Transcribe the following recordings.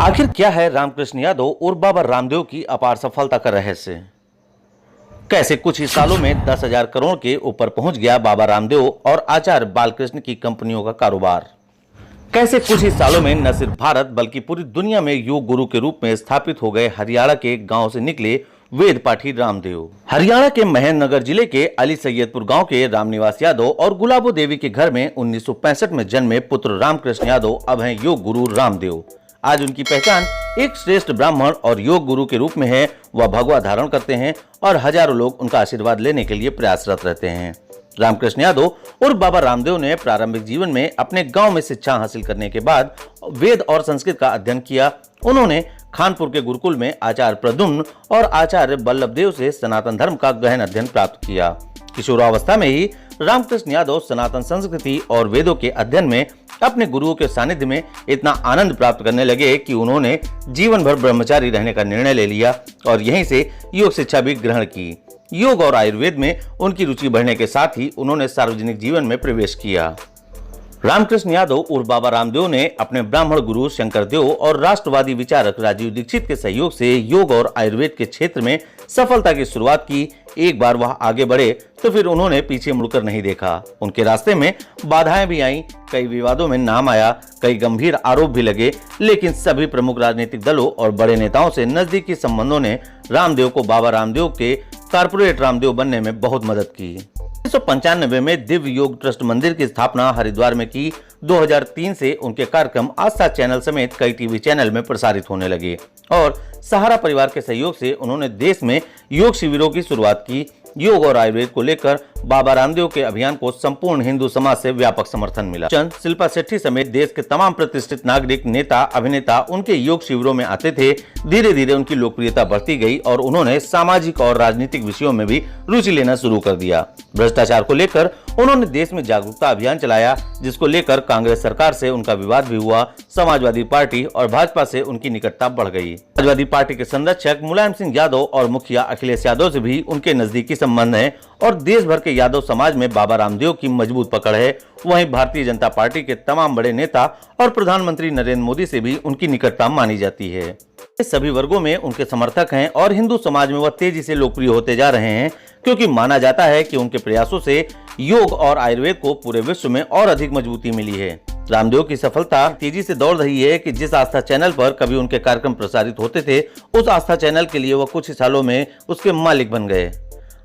आखिर क्या है रामकृष्ण यादव और बाबा रामदेव की अपार सफलता का रहस्य? कैसे कुछ ही सालों में 10,000 करोड़ के ऊपर पहुंच गया बाबा रामदेव और आचार्य बालकृष्ण की कंपनियों का कारोबार? कैसे कुछ ही सालों में न सिर्फ भारत बल्कि पूरी दुनिया में योग गुरु के रूप में स्थापित हो गए हरियाणा के गांव से निकले वेद पाठी रामदेव? हरियाणा के महेंद्रनगर जिले के अली सैयदपुर गांव के रामनिवास यादव और गुलाबो देवी के घर में 1965 में जन्मे पुत्र रामकृष्ण यादव अब हैं योग गुरु रामदेव। आज उनकी पहचान एक श्रेष्ठ ब्राह्मण और योग गुरु के रूप में है। वह भगवा धारण करते हैं और हजारों लोग उनका आशीर्वाद लेने के लिए प्रयासरत रहते हैं। रामकृष्ण यादव और बाबा रामदेव ने प्रारंभिक जीवन में अपने गांव में शिक्षा हासिल करने के बाद वेद और संस्कृत का अध्ययन किया। उन्होंने खानपुर के गुरुकुल में आचार्य प्रद्युम्न और आचार्य बल्लभदेव से सनातन धर्म का गहन अध्ययन प्राप्त किया। किशोरावस्था में ही रामकृष्ण यादव सनातन संस्कृति और वेदों के अध्ययन में अपने गुरुओं के सानिध्य में इतना आनंद प्राप्त करने लगे कि उन्होंने जीवन भर ब्रह्मचारी रहने का निर्णय ले लिया और यहीं से योग शिक्षा भी ग्रहण की। योग और आयुर्वेद में उनकी रुचि बढ़ने के साथ ही उन्होंने सार्वजनिक जीवन में प्रवेश किया। रामकृष्ण यादव और बाबा रामदेव ने अपने ब्राह्मण गुरु शंकरदेव और राष्ट्रवादी विचारक राजीव दीक्षित के सहयोग से योग और आयुर्वेद के क्षेत्र में सफलता की शुरुआत की। एक बार वह आगे बढ़े तो फिर उन्होंने पीछे मुड़कर नहीं देखा। उनके रास्ते में बाधाएं भी आईं, कई विवादों में नाम आया, कई गंभीर आरोप भी लगे, लेकिन सभी प्रमुख राजनीतिक दलों और बड़े नेताओं से नजदीकी संबंधों ने रामदेव को बाबा रामदेव के कारपोरेट रामदेव बनने में बहुत मदद की। 1995 में दिव्य योग ट्रस्ट मंदिर की स्थापना हरिद्वार में की। 2003 से उनके कार्यक्रम आस्था चैनल समेत कई टीवी चैनल में प्रसारित होने लगे और सहारा परिवार के सहयोग से उन्होंने देश में योग शिविरों की शुरुआत की। योग और आयुर्वेद को लेकर बाबा रामदेव के अभियान को संपूर्ण हिंदू समाज से व्यापक समर्थन मिला। चंद शिल्पा शेट्टी समेत देश के तमाम प्रतिष्ठित नागरिक, नेता, अभिनेता उनके योग शिविरों में आते थे। धीरे धीरे उनकी लोकप्रियता बढ़ती गई और उन्होंने सामाजिक और राजनीतिक विषयों में भी रुचि लेना शुरू कर दिया। भ्रष्टाचार को लेकर उन्होंने देश में जागरूकता अभियान चलाया, जिसको लेकर कांग्रेस सरकार से उनका विवाद भी हुआ। समाजवादी पार्टी और भाजपा से उनकी निकटता बढ़ गई। समाजवादी पार्टी के संरक्षक मुलायम सिंह यादव और मुखिया अखिलेश यादव से भी उनके नजदीकी संबंध है और देश भर के यादव समाज में बाबा रामदेव की मजबूत पकड़ है। वहीं भारतीय जनता पार्टी के तमाम बड़े नेता और प्रधानमंत्री नरेंद्र मोदी से भी उनकी निकटता मानी जाती है। सभी वर्गों में उनके समर्थक हैं और हिंदू समाज में वह तेजी से लोकप्रिय होते जा रहे हैं, क्योंकि माना जाता है कि उनके प्रयासों से योग और आयुर्वेद को पूरे विश्व में और अधिक मजबूती मिली है। रामदेव की सफलता तेजी से दौड़ रही है कि जिस आस्था चैनल पर कभी उनके कार्यक्रम प्रसारित होते थे, उस आस्था चैनल के लिए वह कुछ ही सालों में उसके मालिक बन गए।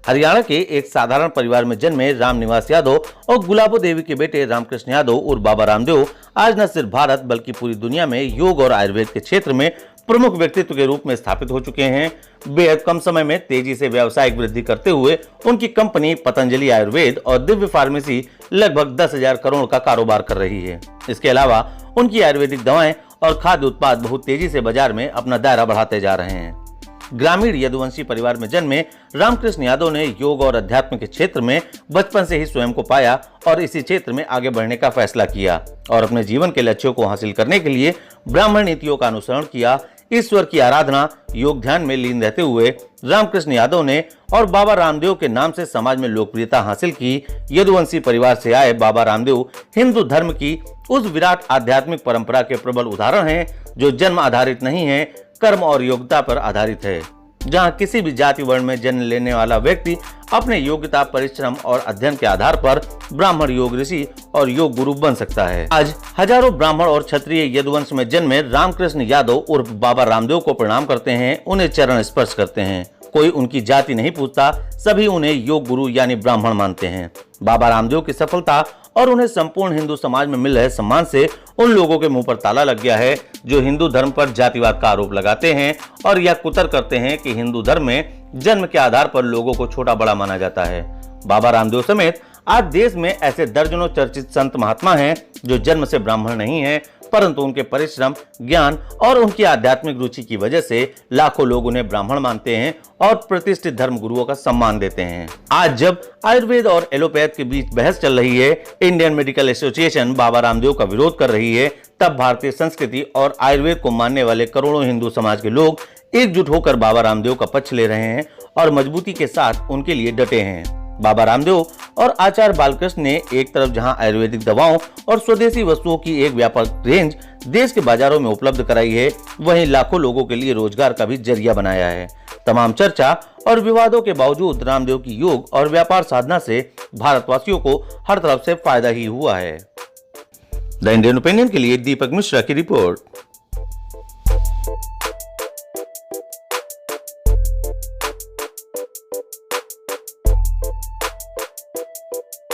हरियाणा के एक साधारण परिवार में जन्मे रामनिवास यादव और गुलाबो देवी के बेटे रामकृष्ण यादव और बाबा रामदेव आज न सिर्फ भारत बल्कि पूरी दुनिया में योग और आयुर्वेद के क्षेत्र में प्रमुख व्यक्तित्व के रूप में स्थापित हो चुके हैं। बेहद कम समय में तेजी से व्यावसायिक वृद्धि करते हुए उनकी कंपनी पतंजलि आयुर्वेद और दिव्य फार्मेसी लगभग 10,000 करोड़ का कारोबार कर रही है। इसके अलावा उनकी आयुर्वेदिक दवाएं और खाद्य उत्पाद बहुत तेजी से बाजार में अपना दायरा बढ़ाते जा रहे हैं। ग्रामीण यदुवंशी परिवार में जन्मे रामकृष्ण यादव ने योग और अध्यात्म के क्षेत्र में बचपन से ही स्वयं को पाया और इसी क्षेत्र में आगे बढ़ने का फैसला किया और अपने जीवन के लक्ष्यों को हासिल करने के लिए ब्राह्मण नीतियों का अनुसरण किया। ईश्वर की आराधना, योग ध्यान में लीन रहते हुए रामकृष्ण यादव ने और बाबा रामदेव के नाम से समाज में लोकप्रियता हासिल की। यदुवंशी परिवार से आए बाबा रामदेव हिंदू धर्म की उस विराट आध्यात्मिक परंपरा के प्रबल उदाहरण हैं, जो जन्म आधारित नहीं है, कर्म और योग्यता पर आधारित है, जहां किसी भी जाति वर्ण में जन्म लेने वाला व्यक्ति अपने योग्यता, परिश्रम और अध्ययन के आधार पर ब्राह्मण योग ऋषि और योग गुरु बन सकता है। आज हजारों ब्राह्मण और क्षत्रिय यदुवंश में जन्मे रामकृष्ण यादव उर्फ बाबा रामदेव को प्रणाम करते हैं, उन्हें चरण स्पर्श करते हैं। कोई उनकी जाति नहीं पूछता, सभी उन्हें योग गुरु यानी ब्राह्मण मानते हैं। बाबा रामदेव की सफलता और उन्हें संपूर्ण हिंदू समाज में मिल रहे सम्मान से उन लोगों के मुंह पर ताला लग गया है जो हिंदू धर्म पर जातिवाद का आरोप लगाते हैं और यह कुतर करते हैं कि हिंदू धर्म में जन्म के आधार पर लोगों को छोटा बड़ा माना जाता है। बाबा रामदेव समेत आज देश में ऐसे दर्जनों चर्चित संत महात्मा हैं जो जन्म से ब्राह्मण नहीं हैं, परंतु उनके परिश्रम, ज्ञान और उनकी आध्यात्मिक रुचि की वजह से लाखों लोग उन्हें ब्राह्मण मानते हैं और प्रतिष्ठित धर्म गुरुओं का सम्मान देते हैं। आज जब आयुर्वेद और एलोपैथ के बीच बहस चल रही है, Indian medical association Baba Ramdev का विरोध कर रही है, तब भारतीय संस्कृति और आयुर्वेद को मानने वाले करोड़ों हिंदू समाज के लोग एकजुट होकर बाबा रामदेव का पक्ष ले रहे हैं और मजबूती के साथ उनके लिए डटे हैं। बाबा रामदेव और आचार्य बालकृष्ण ने एक तरफ जहां आयुर्वेदिक दवाओं और स्वदेशी वस्तुओं की एक व्यापक रेंज देश के बाजारों में उपलब्ध कराई है, वहीं लाखों लोगों के लिए रोजगार का भी जरिया बनाया है। तमाम चर्चा और विवादों के बावजूद रामदेव की योग और व्यापार साधना से भारतवासियों को हर तरफ से फायदा ही हुआ है। द इंडियन ओपिनियन के लिए दीपक मिश्रा की रिपोर्ट।